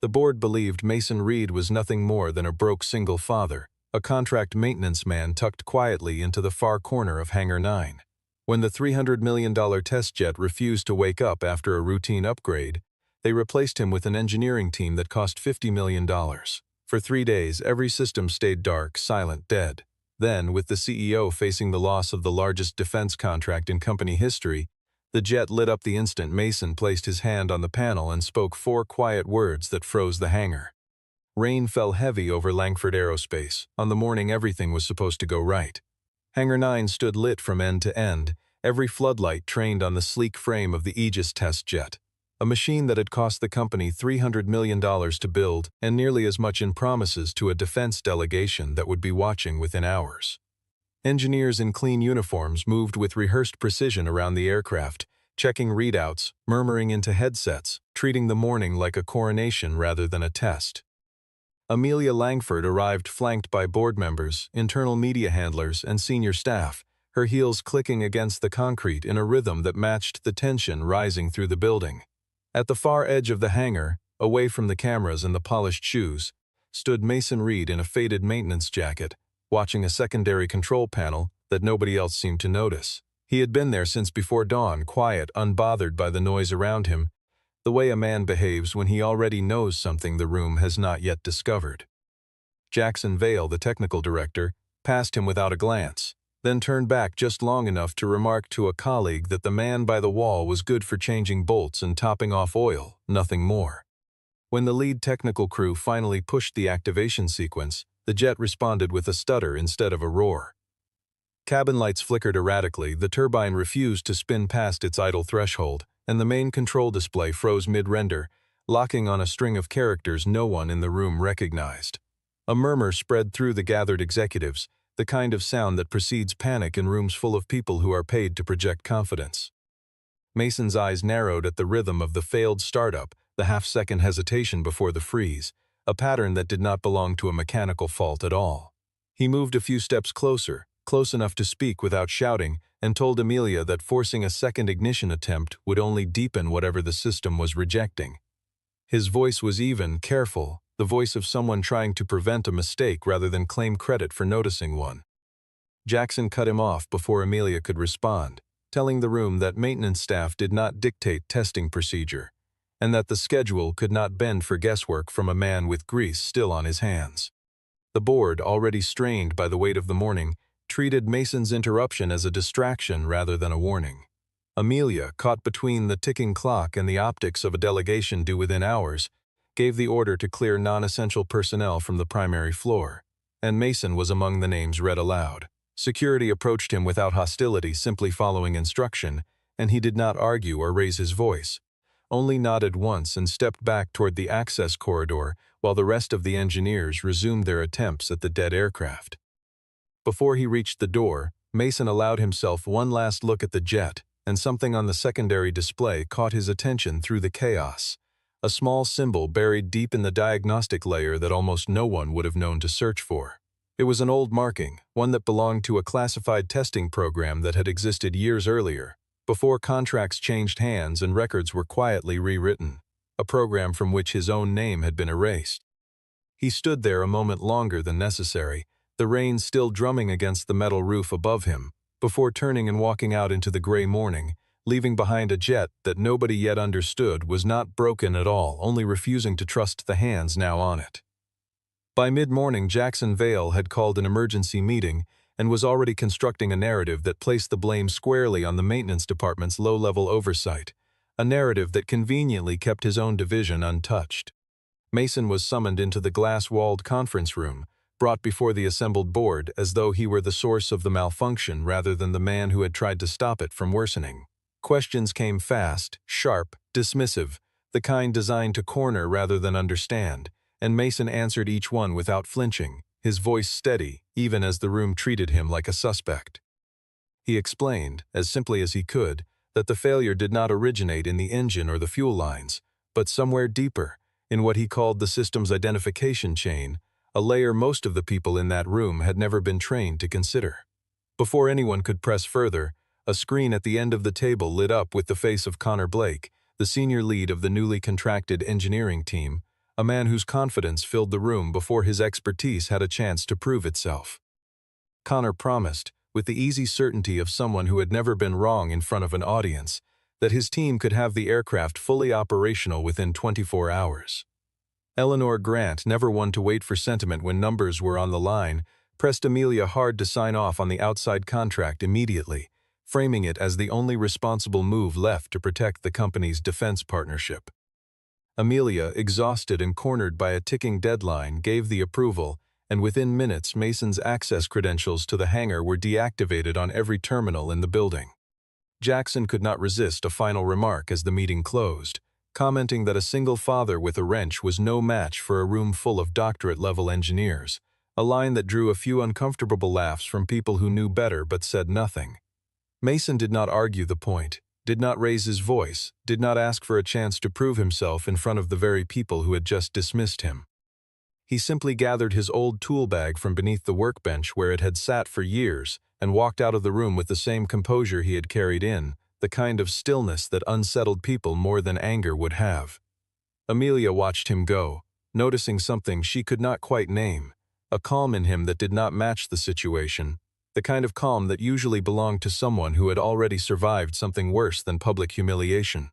The board believed Mason Reed was nothing more than a broke single father, a contract maintenance man tucked quietly into the far corner of Hangar 9. When the $300 million test jet refused to wake up after a routine upgrade, they replaced him with an engineering team that cost $50 million. For 3 days, every system stayed dark, silent, dead. Then, with the CEO facing the loss of the largest defense contract in company history, the jet lit up the instant Mason placed his hand on the panel and spoke 4 quiet words that froze the hangar. Rain fell heavy over Langford Aerospace, on the morning everything was supposed to go right. Hangar 9 stood lit from end to end, every floodlight trained on the sleek frame of the Aegis test jet, a machine that had cost the company $300 million to build and nearly as much in promises to a defense delegation that would be watching within hours. Engineers in clean uniforms moved with rehearsed precision around the aircraft, checking readouts, murmuring into headsets, treating the morning like a coronation rather than a test. Amelia Langford arrived flanked by board members, internal media handlers, and senior staff, her heels clicking against the concrete in a rhythm that matched the tension rising through the building. At the far edge of the hangar, away from the cameras and the polished shoes, stood Mason Reed in a faded maintenance jacket, watching a secondary control panel that nobody else seemed to notice. He had been there since before dawn, quiet, unbothered by the noise around him, the way a man behaves when he already knows something the room has not yet discovered. Jackson Vale, the technical director, passed him without a glance, then turned back just long enough to remark to a colleague that the man by the wall was good for changing bolts and topping off oil, nothing more. When the lead technical crew finally pushed the activation sequence, the jet responded with a stutter instead of a roar. Cabin lights flickered erratically, the turbine refused to spin past its idle threshold, and the main control display froze mid-render, locking on a string of characters no one in the room recognized. A murmur spread through the gathered executives, the kind of sound that precedes panic in rooms full of people who are paid to project confidence. Mason's eyes narrowed at the rhythm of the failed startup, the half-second hesitation before the freeze, a pattern that did not belong to a mechanical fault at all. He moved a few steps closer, close enough to speak without shouting, and told Amelia that forcing a second ignition attempt would only deepen whatever the system was rejecting. His voice was even, careful, the voice of someone trying to prevent a mistake rather than claim credit for noticing one. Jackson cut him off before Amelia could respond, telling the room that maintenance staff did not dictate testing procedure, and that the schedule could not bend for guesswork from a man with grease still on his hands. The board, already strained by the weight of the morning, treated Mason's interruption as a distraction rather than a warning. Amelia, caught between the ticking clock and the optics of a delegation due within hours, gave the order to clear non-essential personnel from the primary floor, and Mason was among the names read aloud. Security approached him without hostility, simply following instruction, and he did not argue or raise his voice, only nodded once and stepped back toward the access corridor while the rest of the engineers resumed their attempts at the dead aircraft. Before he reached the door, Mason allowed himself one last look at the jet, and something on the secondary display caught his attention through the chaos. A small symbol buried deep in the diagnostic layer that almost no one would have known to search for. It was an old marking, one that belonged to a classified testing program that had existed years earlier, before contracts changed hands and records were quietly rewritten, a program from which his own name had been erased. He stood there a moment longer than necessary, the rain still drumming against the metal roof above him, before turning and walking out into the gray morning, leaving behind a jet that nobody yet understood was not broken at all, only refusing to trust the hands now on it. By mid-morning, Jackson Vale had called an emergency meeting and was already constructing a narrative that placed the blame squarely on the maintenance department's low-level oversight, a narrative that conveniently kept his own division untouched. Mason was summoned into the glass-walled conference room, brought before the assembled board as though he were the source of the malfunction rather than the man who had tried to stop it from worsening. Questions came fast, sharp, dismissive, the kind designed to corner rather than understand, and Mason answered each one without flinching, his voice steady, even as the room treated him like a suspect. He explained, as simply as he could, that the failure did not originate in the engine or the fuel lines, but somewhere deeper, in what he called the system's identification chain, a layer most of the people in that room had never been trained to consider. Before anyone could press further, a screen at the end of the table lit up with the face of Connor Blake, the senior lead of the newly contracted engineering team, a man whose confidence filled the room before his expertise had a chance to prove itself. Connor promised, with the easy certainty of someone who had never been wrong in front of an audience, that his team could have the aircraft fully operational within 24 hours. Eleanor Grant, never one to wait for sentiment when numbers were on the line, pressed Amelia hard to sign off on the outside contract immediately, framing it as the only responsible move left to protect the company's defense partnership. Amelia, exhausted and cornered by a ticking deadline, gave the approval, and within minutes Mason's access credentials to the hangar were deactivated on every terminal in the building. Jackson could not resist a final remark as the meeting closed, commenting that a single father with a wrench was no match for a room full of doctorate-level engineers, a line that drew a few uncomfortable laughs from people who knew better but said nothing. Mason did not argue the point, did not raise his voice, did not ask for a chance to prove himself in front of the very people who had just dismissed him. He simply gathered his old tool bag from beneath the workbench where it had sat for years and walked out of the room with the same composure he had carried in, the kind of stillness that unsettled people more than anger would have. Amelia watched him go, noticing something she could not quite name, a calm in him that did not match the situation, the kind of calm that usually belonged to someone who had already survived something worse than public humiliation.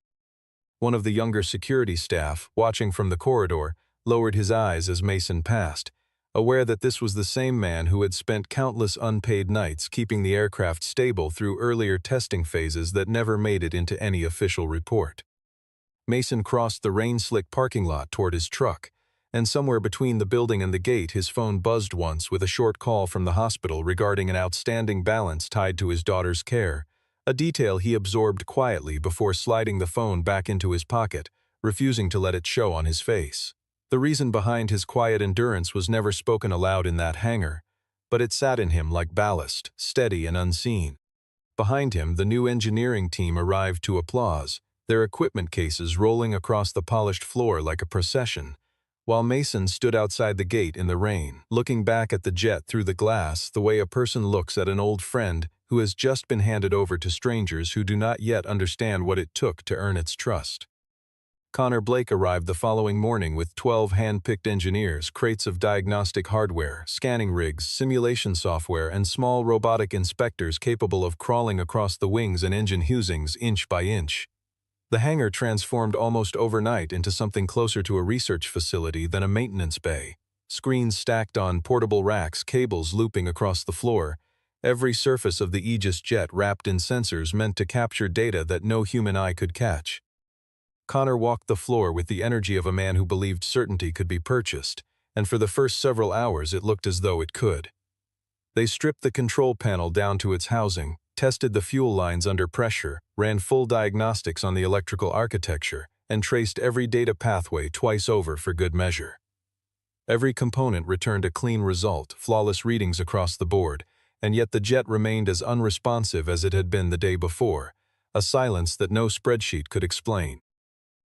One of the younger security staff, watching from the corridor, lowered his eyes as Mason passed, aware that this was the same man who had spent countless unpaid nights keeping the aircraft stable through earlier testing phases that never made it into any official report. Mason crossed the rain-slick parking lot toward his truck, and somewhere between the building and the gate his phone buzzed once with a short call from the hospital regarding an outstanding balance tied to his daughter's care, a detail he absorbed quietly before sliding the phone back into his pocket, refusing to let it show on his face. The reason behind his quiet endurance was never spoken aloud in that hangar, but it sat in him like ballast, steady and unseen. Behind him, the new engineering team arrived to applause, their equipment cases rolling across the polished floor like a procession, while Mason stood outside the gate in the rain, looking back at the jet through the glass the way a person looks at an old friend who has just been handed over to strangers who do not yet understand what it took to earn its trust. Connor Blake arrived the following morning with 12 hand-picked engineers, crates of diagnostic hardware, scanning rigs, simulation software, and small robotic inspectors capable of crawling across the wings and engine housings inch by inch. The hangar transformed almost overnight into something closer to a research facility than a maintenance bay. Screens stacked on portable racks, cables looping across the floor, every surface of the Aegis jet wrapped in sensors meant to capture data that no human eye could catch. Connor walked the floor with the energy of a man who believed certainty could be purchased, and for the first several hours it looked as though it could. They stripped the control panel down to its housing, tested the fuel lines under pressure, ran full diagnostics on the electrical architecture, and traced every data pathway twice over for good measure. Every component returned a clean result, flawless readings across the board, and yet the jet remained as unresponsive as it had been the day before, a silence that no spreadsheet could explain.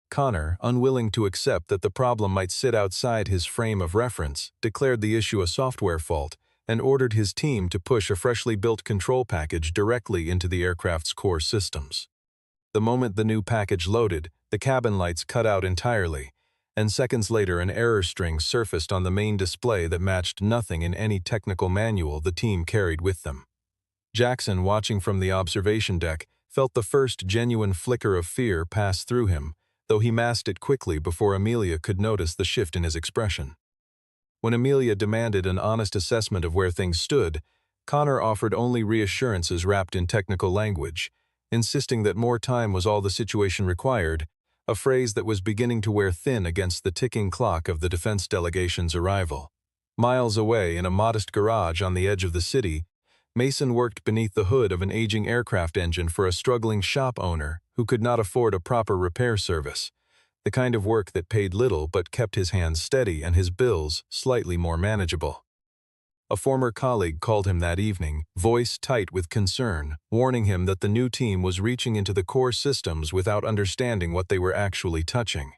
Connor, unwilling to accept that the problem might sit outside his frame of reference, declared the issue a software fault and ordered his team to push a freshly built control package directly into the aircraft's core systems. The moment the new package loaded, the cabin lights cut out entirely, and seconds later an error string surfaced on the main display that matched nothing in any technical manual the team carried with them. Jackson, watching from the observation deck, felt the first genuine flicker of fear pass through him, though he masked it quickly before Amelia could notice the shift in his expression. When Amelia demanded an honest assessment of where things stood, Connor offered only reassurances wrapped in technical language, insisting that more time was all the situation required, a phrase that was beginning to wear thin against the ticking clock of the defense delegation's arrival. Miles away, in a modest garage on the edge of the city, Mason worked beneath the hood of an aging aircraft engine for a struggling shop owner who could not afford a proper repair service, the kind of work that paid little but kept his hands steady and his bills slightly more manageable. A former colleague called him that evening, voice tight with concern, warning him that the new team was reaching into the core systems without understanding what they were actually touching.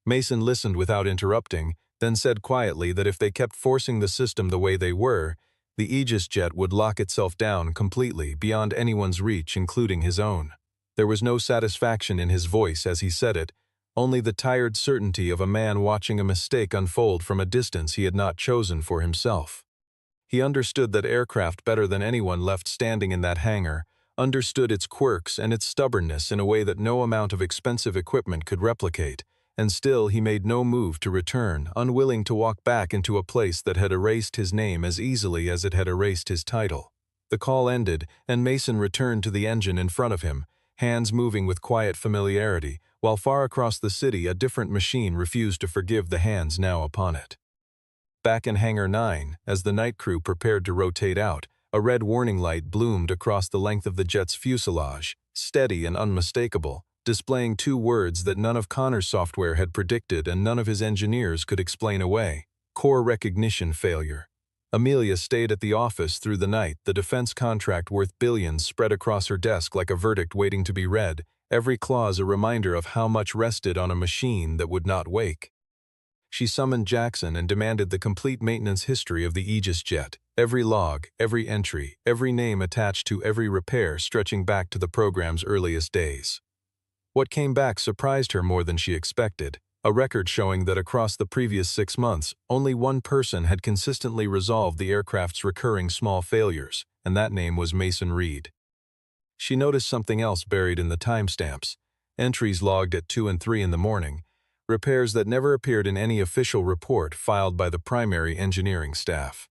Mason listened without interrupting, then said quietly that if they kept forcing the system the way they were, the Aegis jet would lock itself down completely beyond anyone's reach, including his own. There was no satisfaction in his voice as he said it, only the tired certainty of a man watching a mistake unfold from a distance he had not chosen for himself. He understood that aircraft better than anyone left standing in that hangar, understood its quirks and its stubbornness in a way that no amount of expensive equipment could replicate, and still he made no move to return, unwilling to walk back into a place that had erased his name as easily as it had erased his title. The call ended, and Mason returned to the engine in front of him, hands moving with quiet familiarity, while far across the city a different machine refused to forgive the hands now upon it. Back in Hangar 9, as the night crew prepared to rotate out, a red warning light bloomed across the length of the jet's fuselage, steady and unmistakable, displaying two words that none of Connor's software had predicted and none of his engineers could explain away: core recognition failure. Amelia stayed at the office through the night, the defense contract worth billions spread across her desk like a verdict waiting to be read, every clause a reminder of how much rested on a machine that would not wake. She summoned Jackson and demanded the complete maintenance history of the Aegis jet, every log, every entry, every name attached to every repair stretching back to the program's earliest days. What came back surprised her more than she expected, a record showing that across the previous 6 months, only one person had consistently resolved the aircraft's recurring small failures, and that name was Mason Reed. She noticed something else buried in the timestamps: entries logged at 2 and 3 in the morning, repairs that never appeared in any official report filed by the primary engineering staff.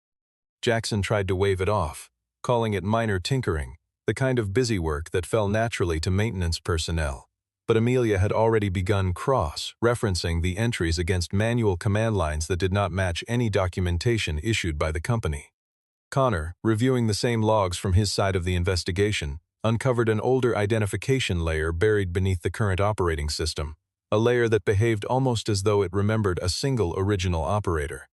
Jackson tried to wave it off, calling it minor tinkering, the kind of busy work that fell naturally to maintenance personnel. But Amelia had already begun cross-referencing the entries against manual command lines that did not match any documentation issued by the company. Connor, reviewing the same logs from his side of the investigation, uncovered an older identification layer buried beneath the current operating system, a layer that behaved almost as though it remembered a single original operator.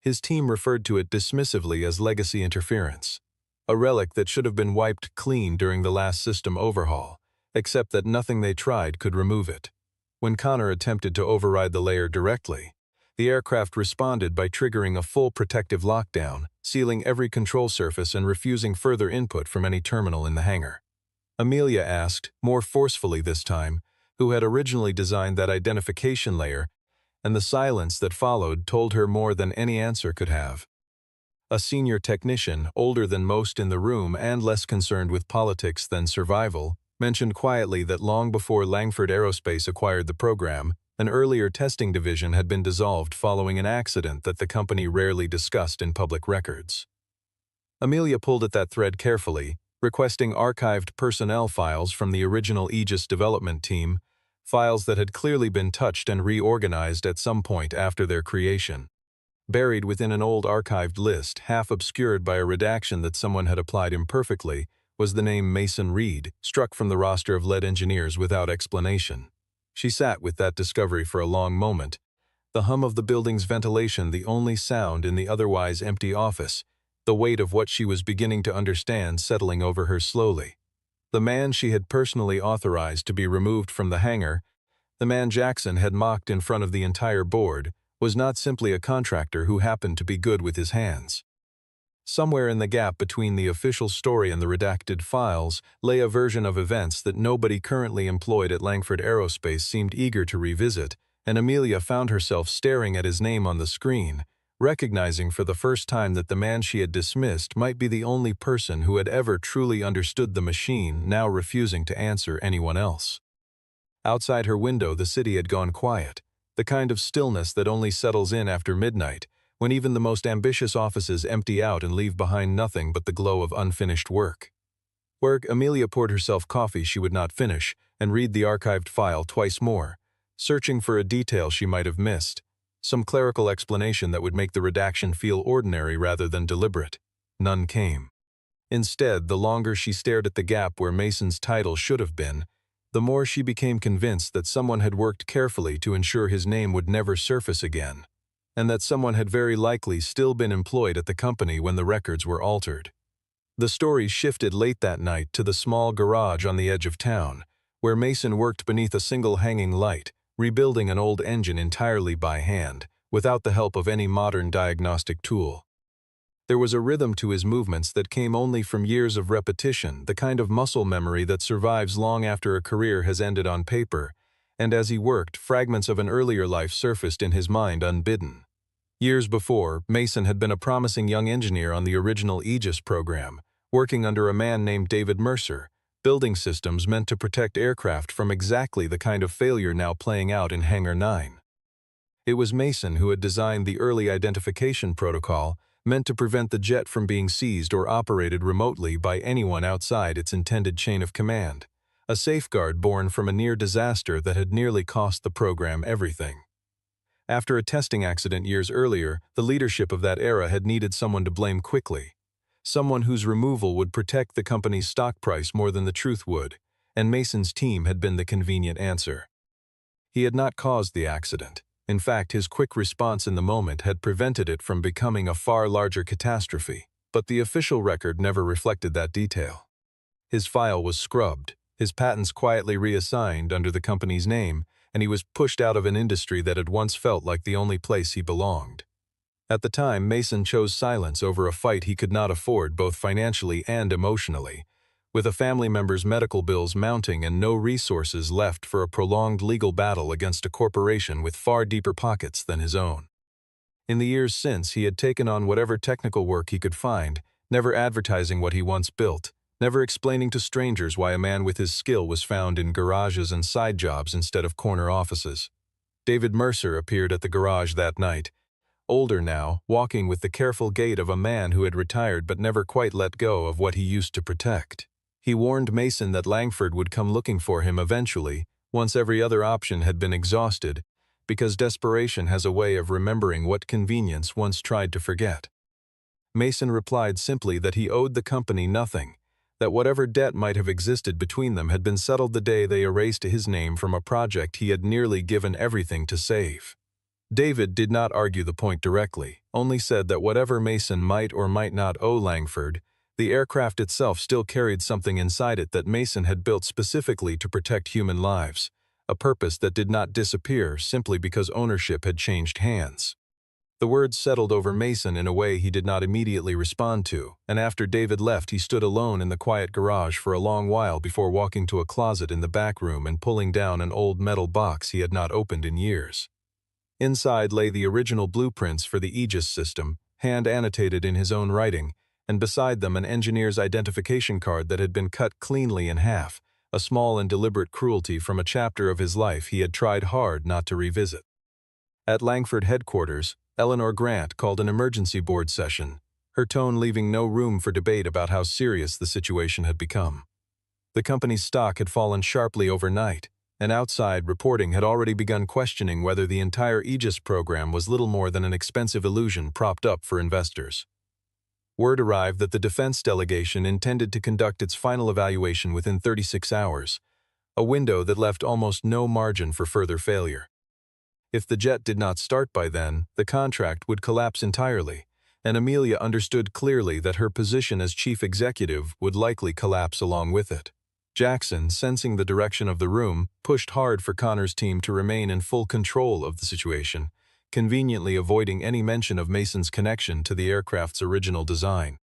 His team referred to it dismissively as legacy interference, a relic that should have been wiped clean during the last system overhaul, except that nothing they tried could remove it. When Connor attempted to override the layer directly, the aircraft responded by triggering a full protective lockdown, sealing every control surface and refusing further input from any terminal in the hangar. Amelia asked, more forcefully this time, who had originally designed that identification layer, and the silence that followed told her more than any answer could have. A senior technician, older than most in the room and less concerned with politics than survival, mentioned quietly that long before Langford Aerospace acquired the program, an earlier testing division had been dissolved following an accident that the company rarely discussed in public records. Amelia pulled at that thread carefully, requesting archived personnel files from the original Aegis development team, files that had clearly been touched and reorganized at some point after their creation. Buried within an old archived list, half obscured by a redaction that someone had applied imperfectly, was the name Mason Reed, struck from the roster of lead engineers without explanation. She sat with that discovery for a long moment, the hum of the building's ventilation the only sound in the otherwise empty office, the weight of what she was beginning to understand settling over her slowly. The man she had personally authorized to be removed from the hangar, the man Jackson had mocked in front of the entire board, was not simply a contractor who happened to be good with his hands. Somewhere in the gap between the official story and the redacted files lay a version of events that nobody currently employed at Langford Aerospace seemed eager to revisit, and Amelia found herself staring at his name on the screen, recognizing for the first time that the man she had dismissed might be the only person who had ever truly understood the machine, now refusing to answer anyone else. Outside her window, the city had gone quiet, the kind of stillness that only settles in after midnight, when even the most ambitious offices empty out and leave behind nothing but the glow of unfinished work. Amelia poured herself coffee she would not finish and read the archived file twice more, searching for a detail she might have missed, some clerical explanation that would make the redaction feel ordinary rather than deliberate. None came. Instead, the longer she stared at the gap where Mason's title should have been, the more she became convinced that someone had worked carefully to ensure his name would never surface again, and that someone had very likely still been employed at the company when the records were altered. The story shifted late that night to the small garage on the edge of town, where Mason worked beneath a single hanging light, rebuilding an old engine entirely by hand, without the help of any modern diagnostic tool. There was a rhythm to his movements that came only from years of repetition, the kind of muscle memory that survives long after a career has ended on paper, and as he worked, fragments of an earlier life surfaced in his mind unbidden. Years before, Mason had been a promising young engineer on the original Aegis program, working under a man named David Mercer, building systems meant to protect aircraft from exactly the kind of failure now playing out in Hangar 9. It was Mason who had designed the early identification protocol, meant to prevent the jet from being seized or operated remotely by anyone outside its intended chain of command, a safeguard born from a near disaster that had nearly cost the program everything. After a testing accident years earlier, the leadership of that era had needed someone to blame quickly, someone whose removal would protect the company's stock price more than the truth would, and Mason's team had been the convenient answer. He had not caused the accident. In fact, his quick response in the moment had prevented it from becoming a far larger catastrophe, but the official record never reflected that detail. His file was scrubbed, his patents quietly reassigned under the company's name, and he was pushed out of an industry that had once felt like the only place he belonged. At the time, Mason chose silence over a fight he could not afford both financially and emotionally, with a family member's medical bills mounting and no resources left for a prolonged legal battle against a corporation with far deeper pockets than his own. In the years since, he had taken on whatever technical work he could find, never advertising what he once built, never explaining to strangers why a man with his skill was found in garages and side jobs instead of corner offices. David Mercer appeared at the garage that night, older now, walking with the careful gait of a man who had retired but never quite let go of what he used to protect. He warned Mason that Langford would come looking for him eventually, once every other option had been exhausted, because desperation has a way of remembering what convenience once tried to forget. Mason replied simply that he owed the company nothing, that whatever debt might have existed between them had been settled the day they erased his name from a project he had nearly given everything to save. David did not argue the point directly, only said that whatever Mason might or might not owe Langford, the aircraft itself still carried something inside it that Mason had built specifically to protect human lives, a purpose that did not disappear simply because ownership had changed hands. The words settled over Mason in a way he did not immediately respond to, and after David left he stood alone in the quiet garage for a long while before walking to a closet in the back room and pulling down an old metal box he had not opened in years. Inside lay the original blueprints for the Aegis system, hand-annotated in his own writing, and beside them an engineer's identification card that had been cut cleanly in half, a small and deliberate cruelty from a chapter of his life he had tried hard not to revisit. At Langford headquarters, Eleanor Grant called an emergency board session, her tone leaving no room for debate about how serious the situation had become. The company's stock had fallen sharply overnight, and outside reporting had already begun questioning whether the entire Aegis program was little more than an expensive illusion propped up for investors. Word arrived that the defense delegation intended to conduct its final evaluation within 36 hours, a window that left almost no margin for further failure. If the jet did not start by then, the contract would collapse entirely, and Amelia understood clearly that her position as chief executive would likely collapse along with it. Jackson, sensing the direction of the room, pushed hard for Connor's team to remain in full control of the situation, conveniently avoiding any mention of Mason's connection to the aircraft's original design.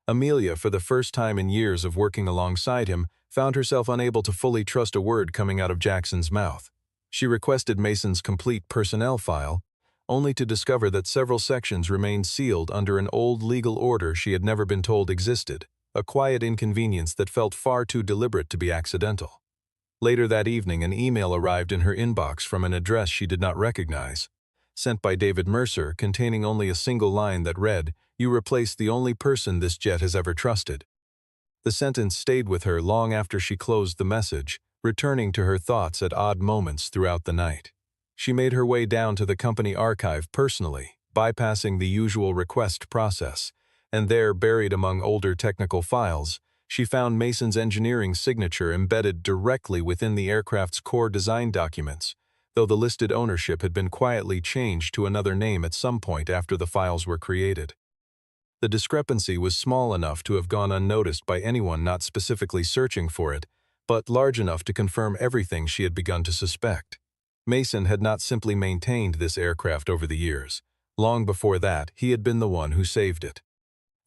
Amelia, for the first time in years of working alongside him, found herself unable to fully trust a word coming out of Jackson's mouth. She requested Mason's complete personnel file, only to discover that several sections remained sealed under an old legal order she had never been told existed, a quiet inconvenience that felt far too deliberate to be accidental. Later that evening, an email arrived in her inbox from an address she did not recognize, sent by David Mercer, containing only a single line that read, "You replaced the only person this jet has ever trusted." The sentence stayed with her long after she closed the message, returning to her thoughts at odd moments throughout the night. She made her way down to the company archive personally, bypassing the usual request process, and there, buried among older technical files, she found Mason's engineering signature embedded directly within the aircraft's core design documents, though the listed ownership had been quietly changed to another name at some point after the files were created. The discrepancy was small enough to have gone unnoticed by anyone not specifically searching for it, but large enough to confirm everything she had begun to suspect. Mason had not simply maintained this aircraft over the years. Long before that, he had been the one who saved it.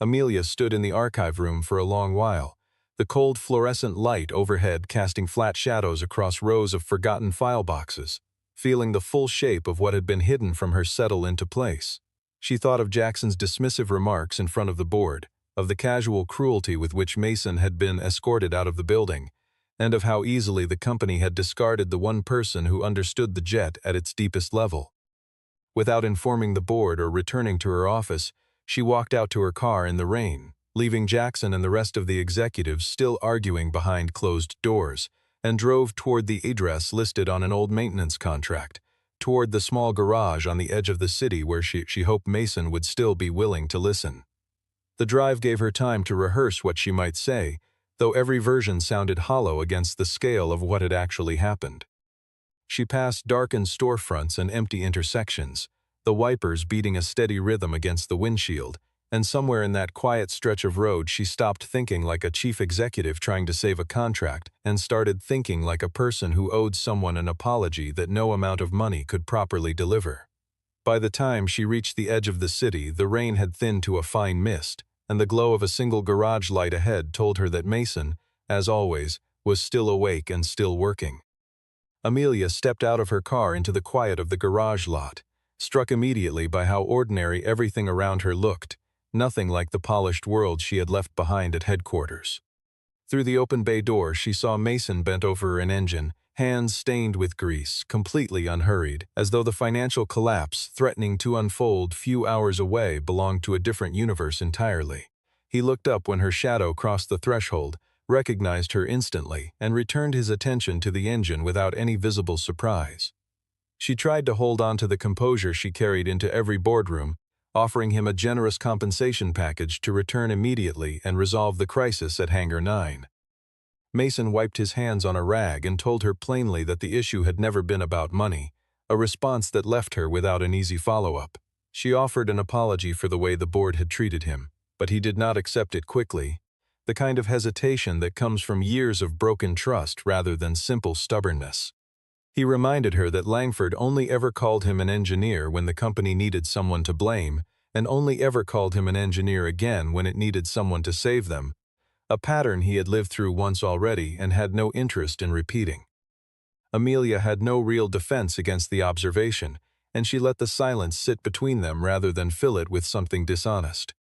Amelia stood in the archive room for a long while, the cold fluorescent light overhead casting flat shadows across rows of forgotten file boxes. Feeling the full shape of what had been hidden from her settle into place. She thought of Jackson's dismissive remarks in front of the board, of the casual cruelty with which Mason had been escorted out of the building, and of how easily the company had discarded the one person who understood the jet at its deepest level. Without informing the board or returning to her office, she walked out to her car in the rain, leaving Jackson and the rest of the executives still arguing behind closed doors, and drove toward the address listed on an old maintenance contract, toward the small garage on the edge of the city where she hoped Mason would still be willing to listen. The drive gave her time to rehearse what she might say, though every version sounded hollow against the scale of what had actually happened. She passed darkened storefronts and empty intersections, the wipers beating a steady rhythm against the windshield, and somewhere in that quiet stretch of road she stopped thinking like a chief executive trying to save a contract and started thinking like a person who owed someone an apology that no amount of money could properly deliver. By the time she reached the edge of the city, the rain had thinned to a fine mist, and the glow of a single garage light ahead told her that Mason, as always, was still awake and still working. Amelia stepped out of her car into the quiet of the garage lot, struck immediately by how ordinary everything around her looked, nothing like the polished world she had left behind at headquarters. Through the open bay door she saw Mason bent over an engine, hands stained with grease, completely unhurried, as though the financial collapse threatening to unfold few hours away belonged to a different universe entirely. He looked up when her shadow crossed the threshold, recognized her instantly, and returned his attention to the engine without any visible surprise. She tried to hold on to the composure she carried into every boardroom, offering him a generous compensation package to return immediately and resolve the crisis at Hangar 9. Mason wiped his hands on a rag and told her plainly that the issue had never been about money, a response that left her without an easy follow-up. She offered an apology for the way the board had treated him, but he did not accept it quickly, the kind of hesitation that comes from years of broken trust rather than simple stubbornness. He reminded her that Langford only ever called him an engineer when the company needed someone to blame, and only ever called him an engineer again when it needed someone to save them, a pattern he had lived through once already and had no interest in repeating. Amelia had no real defense against the observation, and she let the silence sit between them rather than fill it with something dishonest.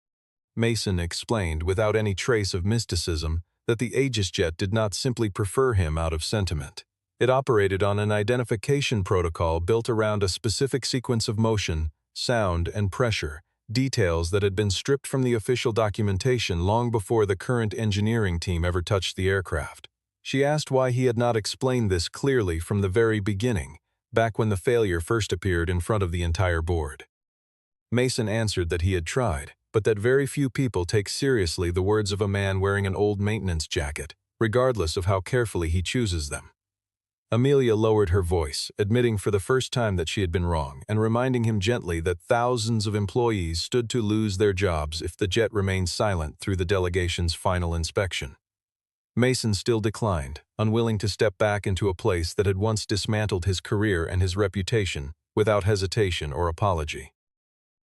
Mason explained, without any trace of mysticism, that the Aegis jet did not simply prefer him out of sentiment. It operated on an identification protocol built around a specific sequence of motion, sound, and pressure, details that had been stripped from the official documentation long before the current engineering team ever touched the aircraft. She asked why he had not explained this clearly from the very beginning, back when the failure first appeared in front of the entire board. Mason answered that he had tried, but that very few people take seriously the words of a man wearing an old maintenance jacket, regardless of how carefully he chooses them. Amelia lowered her voice, admitting for the first time that she had been wrong, and reminding him gently that thousands of employees stood to lose their jobs if the jet remained silent through the delegation's final inspection. Mason still declined, unwilling to step back into a place that had once dismantled his career and his reputation, without hesitation or apology.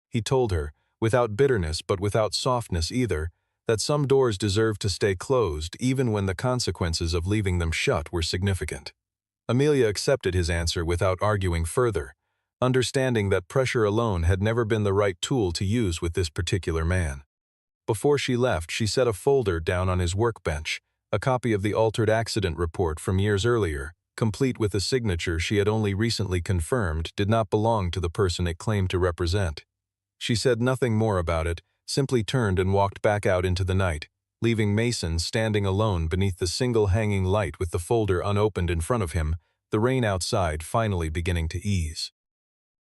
He told her, without bitterness but without softness either, that some doors deserved to stay closed even when the consequences of leaving them shut were significant. Amelia accepted his answer without arguing further, understanding that pressure alone had never been the right tool to use with this particular man. Before she left, she set a folder down on his workbench, a copy of the altered accident report from years earlier, complete with a signature she had only recently confirmed did not belong to the person it claimed to represent. She said nothing more about it, simply turned and walked back out into the night, leaving Mason standing alone beneath the single hanging light with the folder unopened in front of him, the rain outside finally beginning to ease.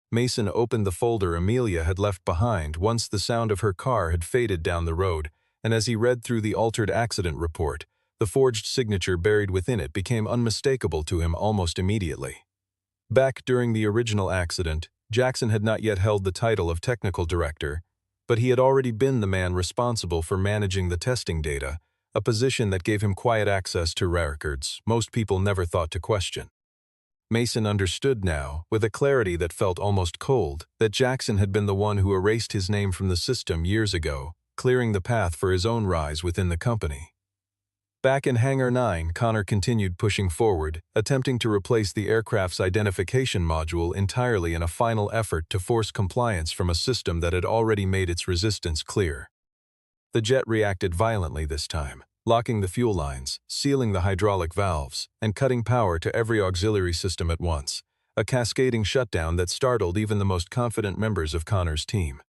Mason opened the folder Amelia had left behind once the sound of her car had faded down the road, and as he read through the altered accident report, the forged signature buried within it became unmistakable to him almost immediately. Back during the original accident, Jackson had not yet held the title of technical director, but he had already been the man responsible for managing the testing data, a position that gave him quiet access to records most people never thought to question. Mason understood now, with a clarity that felt almost cold, that Jackson had been the one who erased his name from the system years ago, clearing the path for his own rise within the company. Back in Hangar 9, Connor continued pushing forward, attempting to replace the aircraft's identification module entirely in a final effort to force compliance from a system that had already made its resistance clear. The jet reacted violently this time, locking the fuel lines, sealing the hydraulic valves, and cutting power to every auxiliary system at once, a cascading shutdown that startled even the most confident members of Connor's team.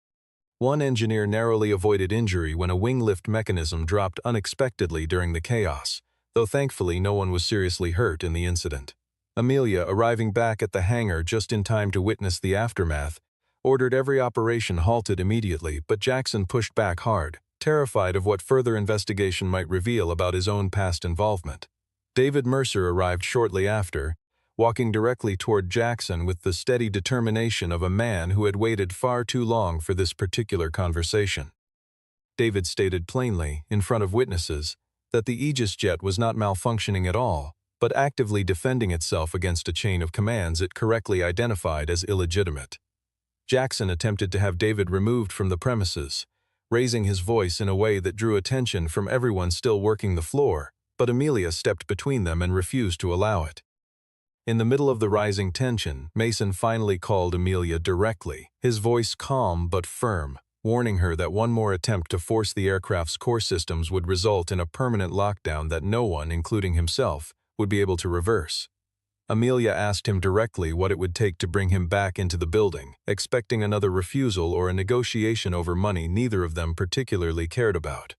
One engineer narrowly avoided injury when a wing lift mechanism dropped unexpectedly during the chaos, though thankfully no one was seriously hurt in the incident. Amelia, arriving back at the hangar just in time to witness the aftermath, ordered every operation halted immediately, but Jackson pushed back hard, terrified of what further investigation might reveal about his own past involvement. David Mercer arrived shortly after, walking directly toward Jackson with the steady determination of a man who had waited far too long for this particular conversation. David stated plainly, in front of witnesses, that the Aegis jet was not malfunctioning at all, but actively defending itself against a chain of commands it correctly identified as illegitimate. Jackson attempted to have David removed from the premises, raising his voice in a way that drew attention from everyone still working the floor, but Amelia stepped between them and refused to allow it. In the middle of the rising tension, Mason finally called Amelia directly, his voice calm but firm, warning her that one more attempt to force the aircraft's core systems would result in a permanent lockdown that no one, including himself, would be able to reverse. Amelia asked him directly what it would take to bring him back into the building, expecting another refusal or a negotiation over money neither of them particularly cared about.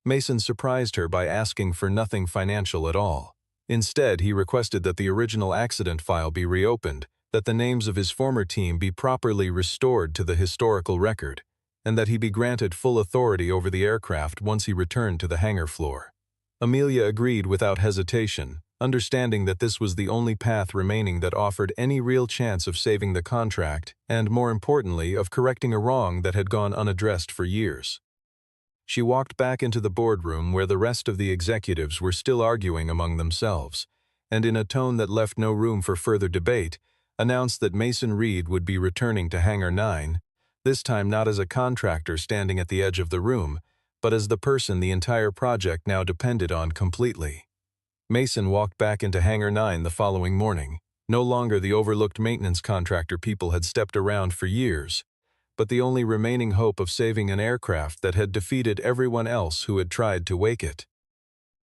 Mason surprised her by asking for nothing financial at all. Instead, he requested that the original accident file be reopened, that the names of his former team be properly restored to the historical record, and that he be granted full authority over the aircraft once he returned to the hangar floor. Amelia agreed without hesitation, understanding that this was the only path remaining that offered any real chance of saving the contract and, more importantly, of correcting a wrong that had gone unaddressed for years. She walked back into the boardroom where the rest of the executives were still arguing among themselves, and in a tone that left no room for further debate, announced that Mason Reed would be returning to Hangar 9, this time not as a contractor standing at the edge of the room, but as the person the entire project now depended on completely. Mason walked back into Hangar 9 the following morning, no longer the overlooked maintenance contractor people had stepped around for years, but the only remaining hope of saving an aircraft that had defeated everyone else who had tried to wake it.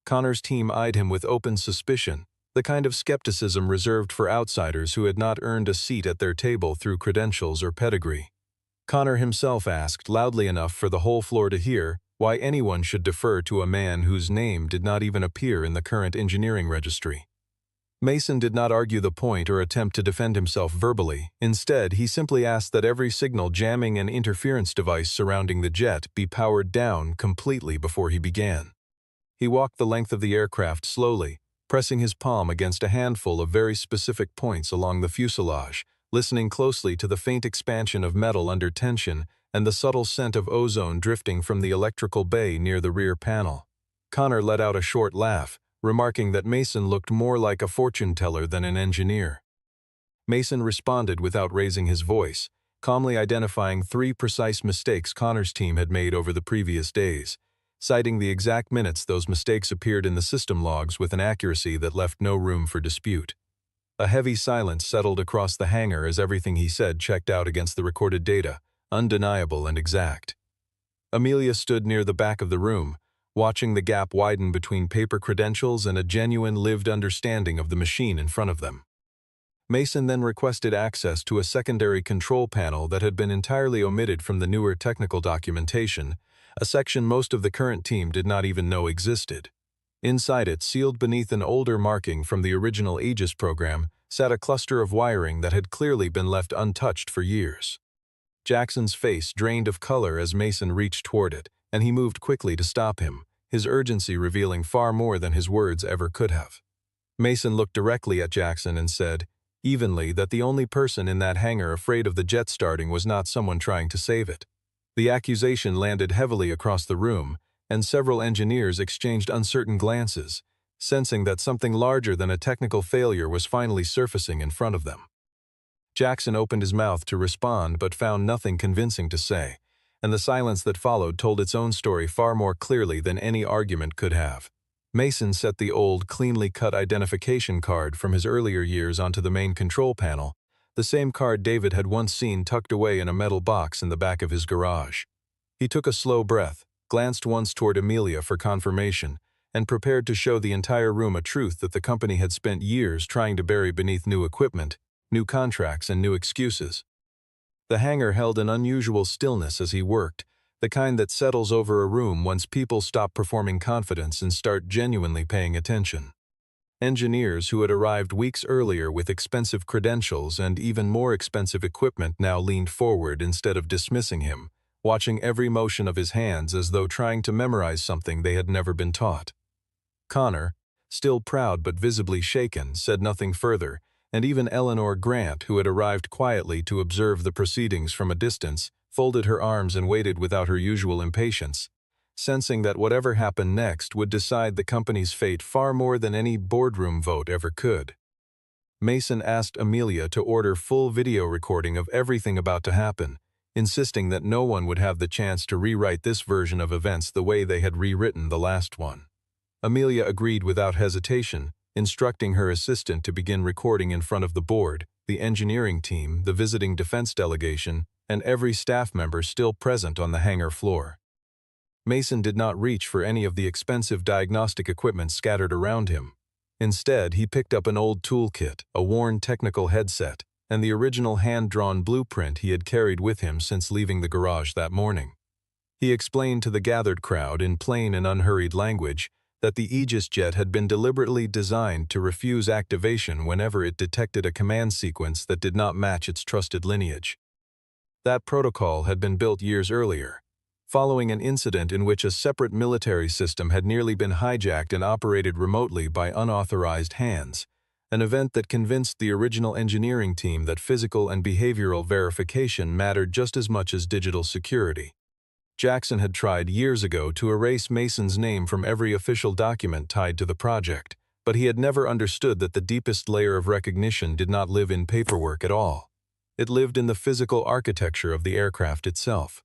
Connor's team eyed him with open suspicion, the kind of skepticism reserved for outsiders who had not earned a seat at their table through credentials or pedigree. Connor himself asked, loudly enough for the whole floor to hear, why anyone should defer to a man whose name did not even appear in the current engineering registry. Mason did not argue the point or attempt to defend himself verbally. Instead, he simply asked that every signal jamming and interference device surrounding the jet be powered down completely before he began. He walked the length of the aircraft slowly, pressing his palm against a handful of very specific points along the fuselage, listening closely to the faint expansion of metal under tension and the subtle scent of ozone drifting from the electrical bay near the rear panel. Connor let out a short laugh, remarking that Mason looked more like a fortune teller than an engineer. Mason responded without raising his voice, calmly identifying 3 precise mistakes Connor's team had made over the previous days, citing the exact minutes those mistakes appeared in the system logs with an accuracy that left no room for dispute. A heavy silence settled across the hangar as everything he said checked out against the recorded data, undeniable and exact. Amelia stood near the back of the room, watching the gap widen between paper credentials and a genuine lived understanding of the machine in front of them. Mason then requested access to a secondary control panel that had been entirely omitted from the newer technical documentation, a section most of the current team did not even know existed. Inside it, sealed beneath an older marking from the original Aegis program, sat a cluster of wiring that had clearly been left untouched for years. Jackson's face drained of color as Mason reached toward it, and he moved quickly to stop him, his urgency revealing far more than his words ever could have. Mason looked directly at Jackson and said, evenly, that the only person in that hangar afraid of the jet starting was not someone trying to save it. The accusation landed heavily across the room, and several engineers exchanged uncertain glances, sensing that something larger than a technical failure was finally surfacing in front of them. Jackson opened his mouth to respond but found nothing convincing to say, and the silence that followed told its own story far more clearly than any argument could have. Mason set the old, cleanly cut identification card from his earlier years onto the main control panel, the same card David had once seen tucked away in a metal box in the back of his garage. He took a slow breath, glanced once toward Amelia for confirmation, and prepared to show the entire room a truth that the company had spent years trying to bury beneath new equipment, new contracts, and new excuses. The hangar held an unusual stillness as he worked, the kind that settles over a room once people stop performing confidence and start genuinely paying attention. Engineers who had arrived weeks earlier with expensive credentials and even more expensive equipment now leaned forward instead of dismissing him, watching every motion of his hands as though trying to memorize something they had never been taught. Connor, still proud but visibly shaken, said nothing further, and even Eleanor Grant, who had arrived quietly to observe the proceedings from a distance, folded her arms and waited without her usual impatience, sensing that whatever happened next would decide the company's fate far more than any boardroom vote ever could. Mason asked Amelia to order full video recording of everything about to happen, insisting that no one would have the chance to rewrite this version of events the way they had rewritten the last one. Amelia agreed without hesitation, instructing her assistant to begin recording in front of the board, the engineering team, the visiting defense delegation, and every staff member still present on the hangar floor. Mason did not reach for any of the expensive diagnostic equipment scattered around him. Instead, he picked up an old toolkit, a worn technical headset, and the original hand-drawn blueprint he had carried with him since leaving the garage that morning. He explained to the gathered crowd in plain and unhurried language that the Aegis jet had been deliberately designed to refuse activation whenever it detected a command sequence that did not match its trusted lineage. That protocol had been built years earlier, following an incident in which a separate military system had nearly been hijacked and operated remotely by unauthorized hands, an event that convinced the original engineering team that physical and behavioral verification mattered just as much as digital security. Jackson had tried years ago to erase Mason's name from every official document tied to the project, but he had never understood that the deepest layer of recognition did not live in paperwork at all. It lived in the physical architecture of the aircraft itself.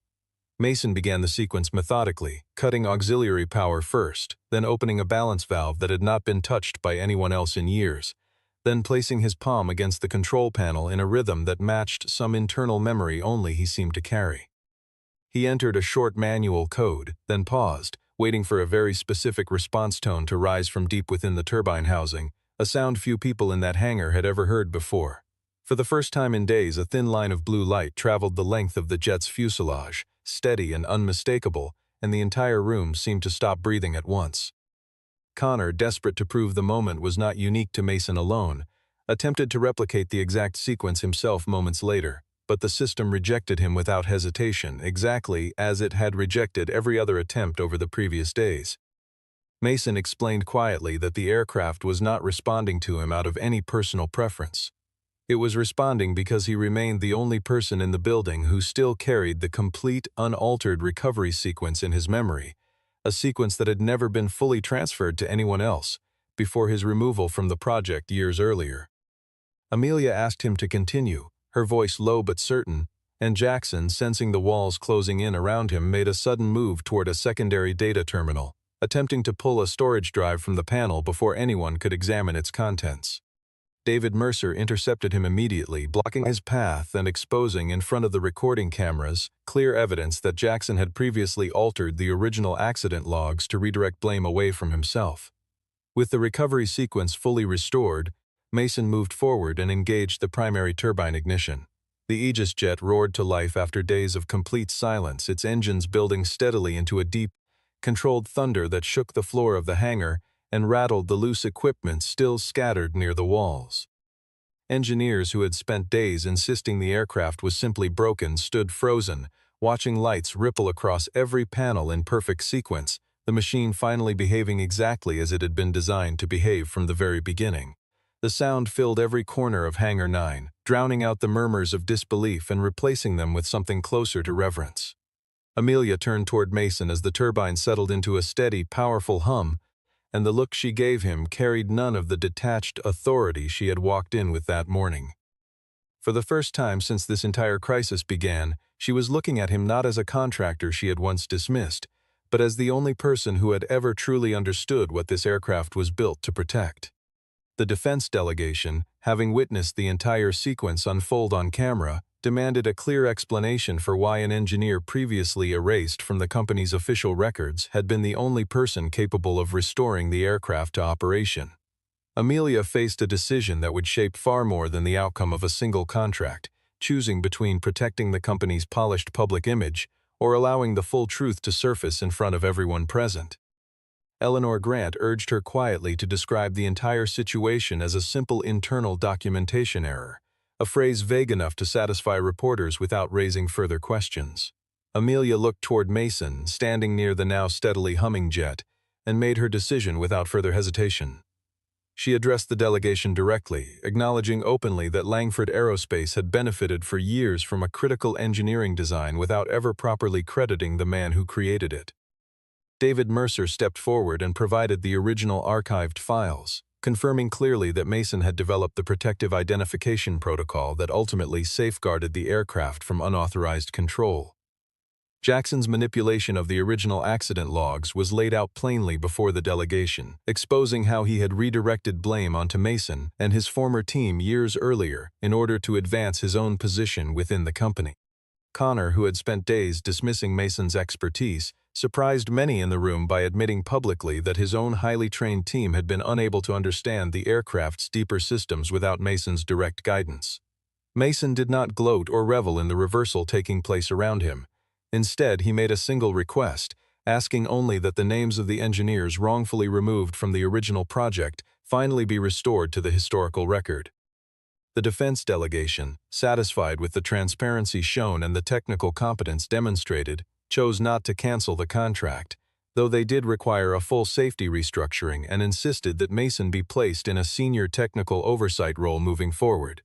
Mason began the sequence methodically, cutting auxiliary power first, then opening a balance valve that had not been touched by anyone else in years, then placing his palm against the control panel in a rhythm that matched some internal memory only he seemed to carry. He entered a short manual code, then paused, waiting for a very specific response tone to rise from deep within the turbine housing, a sound few people in that hangar had ever heard before. For the first time in days, a thin line of blue light traveled the length of the jet's fuselage, steady and unmistakable, and the entire room seemed to stop breathing at once. Connor, desperate to prove the moment was not unique to Mason alone, attempted to replicate the exact sequence himself moments later, but the system rejected him without hesitation, exactly as it had rejected every other attempt over the previous days. Mason explained quietly that the aircraft was not responding to him out of any personal preference. It was responding because he remained the only person in the building who still carried the complete, unaltered recovery sequence in his memory, a sequence that had never been fully transferred to anyone else, before his removal from the project years earlier. Amelia asked him to continue, her voice low but certain, and Jackson, sensing the walls closing in around him, made a sudden move toward a secondary data terminal, attempting to pull a storage drive from the panel before anyone could examine its contents. David Mercer intercepted him immediately, blocking his path and exposing in front of the recording cameras clear evidence that Jackson had previously altered the original accident logs to redirect blame away from himself. With the recovery sequence fully restored, Mason moved forward and engaged the primary turbine ignition. The Aegis jet roared to life after days of complete silence, its engines building steadily into a deep, controlled thunder that shook the floor of the hangar and rattled the loose equipment still scattered near the walls. Engineers who had spent days insisting the aircraft was simply broken stood frozen, watching lights ripple across every panel in perfect sequence, the machine finally behaving exactly as it had been designed to behave from the very beginning. The sound filled every corner of Hangar 9, drowning out the murmurs of disbelief and replacing them with something closer to reverence. Amelia turned toward Mason as the turbine settled into a steady, powerful hum, and the look she gave him carried none of the detached authority she had walked in with that morning. For the first time since this entire crisis began, she was looking at him not as a contractor she had once dismissed, but as the only person who had ever truly understood what this aircraft was built to protect. The defense delegation, having witnessed the entire sequence unfold on camera, demanded a clear explanation for why an engineer previously erased from the company's official records had been the only person capable of restoring the aircraft to operation. Amelia faced a decision that would shape far more than the outcome of a single contract, choosing between protecting the company's polished public image or allowing the full truth to surface in front of everyone present. Eleanor Grant urged her quietly to describe the entire situation as a simple internal documentation error, a phrase vague enough to satisfy reporters without raising further questions. Amelia looked toward Mason, standing near the now steadily humming jet, and made her decision without further hesitation. She addressed the delegation directly, acknowledging openly that Langford Aerospace had benefited for years from a critical engineering design without ever properly crediting the man who created it. David Mercer stepped forward and provided the original archived files, confirming clearly that Mason had developed the protective identification protocol that ultimately safeguarded the aircraft from unauthorized control. Jackson's manipulation of the original accident logs was laid out plainly before the delegation, exposing how he had redirected blame onto Mason and his former team years earlier in order to advance his own position within the company. Connor, who had spent days dismissing Mason's expertise, surprised many in the room by admitting publicly that his own highly trained team had been unable to understand the aircraft's deeper systems without Mason's direct guidance. Mason did not gloat or revel in the reversal taking place around him. Instead, he made a single request, asking only that the names of the engineers wrongfully removed from the original project finally be restored to the historical record. The defense delegation, satisfied with the transparency shown and the technical competence demonstrated, chose not to cancel the contract, though they did require a full safety restructuring and insisted that Mason be placed in a senior technical oversight role moving forward.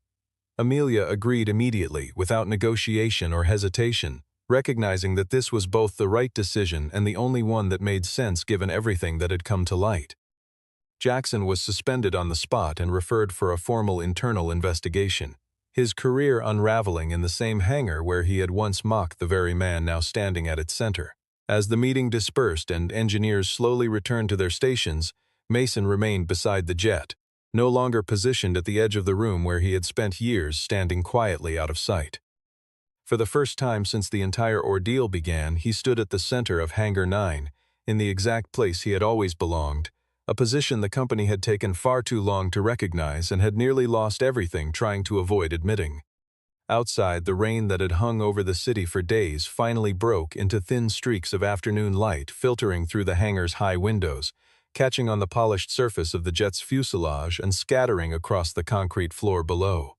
Amelia agreed immediately, without negotiation or hesitation, recognizing that this was both the right decision and the only one that made sense given everything that had come to light. Jackson was suspended on the spot and referred for a formal internal investigation, his career unraveling in the same hangar where he had once mocked the very man now standing at its center. As the meeting dispersed and engineers slowly returned to their stations, Mason remained beside the jet, no longer positioned at the edge of the room where he had spent years standing quietly out of sight. For the first time since the entire ordeal began, he stood at the center of Hangar 9, in the exact place he had always belonged, a position the company had taken far too long to recognize and had nearly lost everything trying to avoid admitting. Outside, the rain that had hung over the city for days finally broke into thin streaks of afternoon light filtering through the hangar's high windows, catching on the polished surface of the jet's fuselage and scattering across the concrete floor below.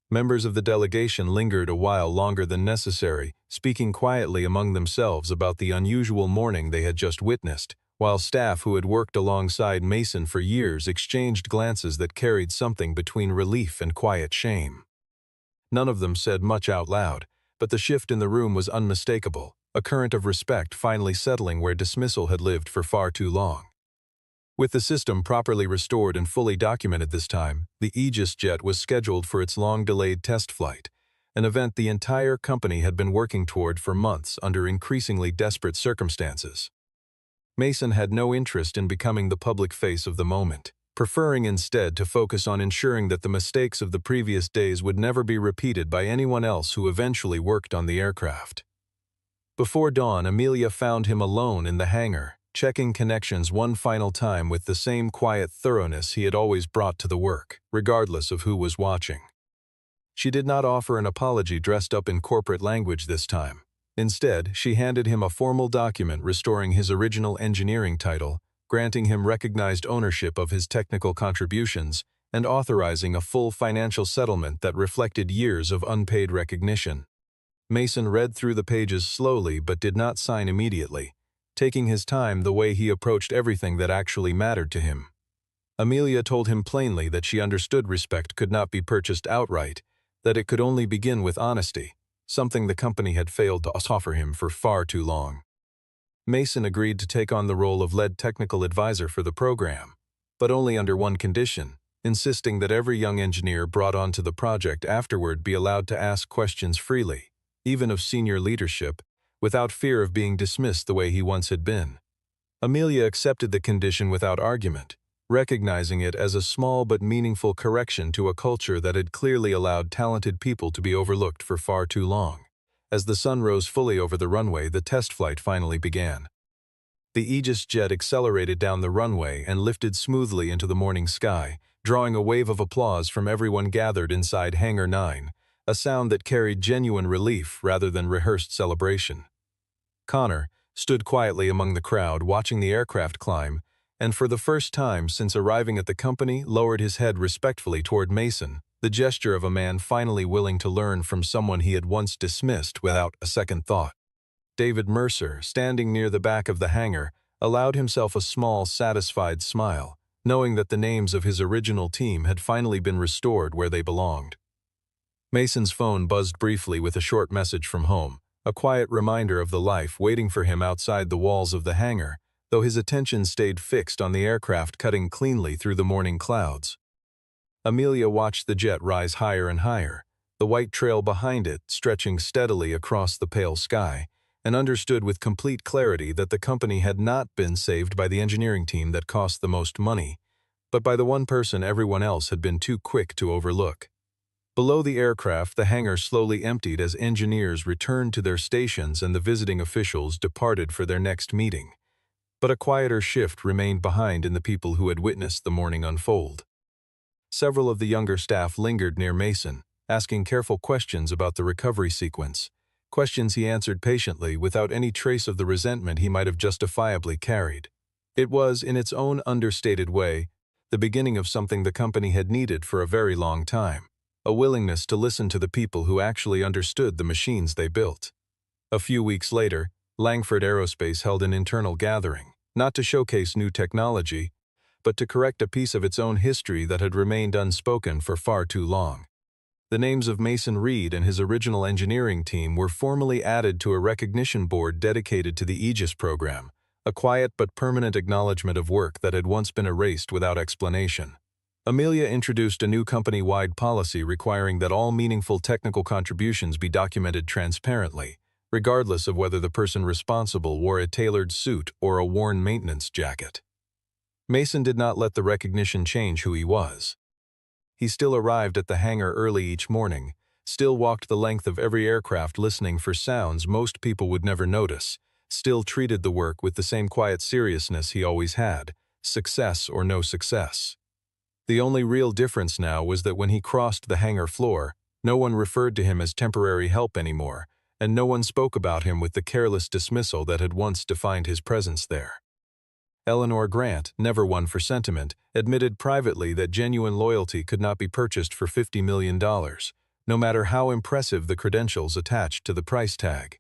Members of the delegation lingered a while longer than necessary, speaking quietly among themselves about the unusual morning they had just witnessed, while staff who had worked alongside Mason for years exchanged glances that carried something between relief and quiet shame. None of them said much out loud, but the shift in the room was unmistakable, a current of respect finally settling where dismissal had lived for far too long. With the system properly restored and fully documented this time, the Aegis jet was scheduled for its long-delayed test flight, an event the entire company had been working toward for months under increasingly desperate circumstances. Mason had no interest in becoming the public face of the moment, preferring instead to focus on ensuring that the mistakes of the previous days would never be repeated by anyone else who eventually worked on the aircraft. Before dawn, Amelia found him alone in the hangar, checking connections one final time with the same quiet thoroughness he had always brought to the work, regardless of who was watching. She did not offer an apology dressed up in corporate language this time. Instead, she handed him a formal document restoring his original engineering title, granting him recognized ownership of his technical contributions, and authorizing a full financial settlement that reflected years of unpaid recognition. Mason read through the pages slowly but did not sign immediately, taking his time the way he approached everything that actually mattered to him. Amelia told him plainly that she understood respect could not be purchased outright, that it could only begin with honesty, something the company had failed to offer him for far too long. Mason agreed to take on the role of lead technical advisor for the program, but only under one condition, insisting that every young engineer brought onto the project afterward be allowed to ask questions freely, even of senior leadership, without fear of being dismissed the way he once had been. Amelia accepted the condition without argument, recognizing it as a small but meaningful correction to a culture that had clearly allowed talented people to be overlooked for far too long. As the sun rose fully over the runway, the test flight finally began. The Aegis jet accelerated down the runway and lifted smoothly into the morning sky, drawing a wave of applause from everyone gathered inside Hangar 9, a sound that carried genuine relief rather than rehearsed celebration. Connor stood quietly among the crowd watching the aircraft climb, and for the first time since arriving at the company lowered his head respectfully toward Mason, the gesture of a man finally willing to learn from someone he had once dismissed without a second thought. David Mercer, standing near the back of the hangar, allowed himself a small, satisfied smile, knowing that the names of his original team had finally been restored where they belonged. Mason's phone buzzed briefly with a short message from home, a quiet reminder of the life waiting for him outside the walls of the hangar, though his attention stayed fixed on the aircraft cutting cleanly through the morning clouds. Amelia watched the jet rise higher and higher, the white trail behind it stretching steadily across the pale sky, and understood with complete clarity that the company had not been saved by the engineering team that cost the most money, but by the one person everyone else had been too quick to overlook. Below the aircraft, the hangar slowly emptied as engineers returned to their stations and the visiting officials departed for their next meeting. But a quieter shift remained behind in the people who had witnessed the morning unfold. Several of the younger staff lingered near Mason, asking careful questions about the recovery sequence, questions he answered patiently without any trace of the resentment he might have justifiably carried. It was, in its own understated way, the beginning of something the company had needed for a very long time, a willingness to listen to the people who actually understood the machines they built. A few weeks later, Langford Aerospace held an internal gathering, not to showcase new technology, but to correct a piece of its own history that had remained unspoken for far too long. The names of Mason Reed and his original engineering team were formally added to a recognition board dedicated to the Aegis program, a quiet but permanent acknowledgement of work that had once been erased without explanation. Amelia introduced a new company-wide policy requiring that all meaningful technical contributions be documented transparently, regardless of whether the person responsible wore a tailored suit or a worn maintenance jacket. Mason did not let the recognition change who he was. He still arrived at the hangar early each morning, still walked the length of every aircraft listening for sounds most people would never notice, still treated the work with the same quiet seriousness he always had, success or no success. The only real difference now was that when he crossed the hangar floor, no one referred to him as temporary help anymore, and no one spoke about him with the careless dismissal that had once defined his presence there. Eleanor Grant, never one for sentiment, admitted privately that genuine loyalty could not be purchased for $50 million, no matter how impressive the credentials attached to the price tag.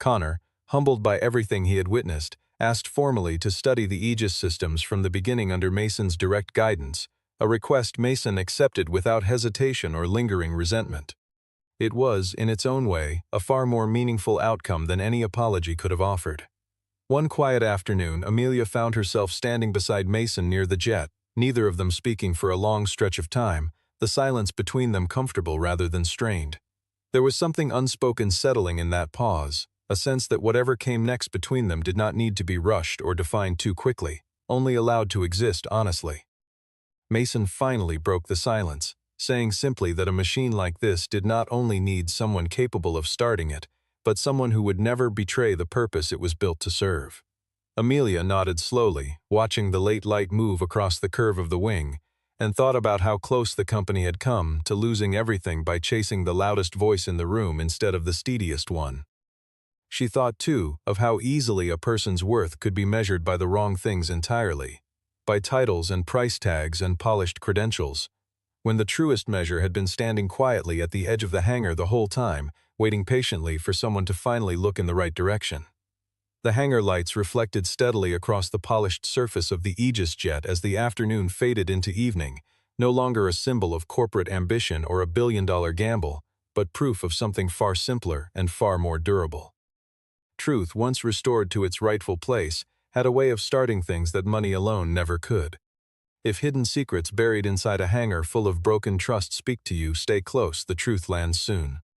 Connor, humbled by everything he had witnessed, asked formally to study the Aegis systems from the beginning under Mason's direct guidance, a request Mason accepted without hesitation or lingering resentment. It was, in its own way, a far more meaningful outcome than any apology could have offered. One quiet afternoon, Amelia found herself standing beside Mason near the jet, neither of them speaking for a long stretch of time, the silence between them comfortable rather than strained. There was something unspoken settling in that pause, a sense that whatever came next between them did not need to be rushed or defined too quickly, only allowed to exist honestly. Mason finally broke the silence, saying simply that a machine like this did not only need someone capable of starting it, but someone who would never betray the purpose it was built to serve. Amelia nodded slowly, watching the late light move across the curve of the wing, and thought about how close the company had come to losing everything by chasing the loudest voice in the room instead of the steadiest one. She thought, too, of how easily a person's worth could be measured by the wrong things entirely, by titles and price tags and polished credentials, when the truest measure had been standing quietly at the edge of the hangar the whole time, waiting patiently for someone to finally look in the right direction. The hangar lights reflected steadily across the polished surface of the Aegis jet as the afternoon faded into evening, no longer a symbol of corporate ambition or a billion-dollar gamble, but proof of something far simpler and far more durable. Truth, once restored to its rightful place, had a way of starting things that money alone never could. If hidden secrets buried inside a hangar full of broken trust speak to you, stay close, the truth lands soon.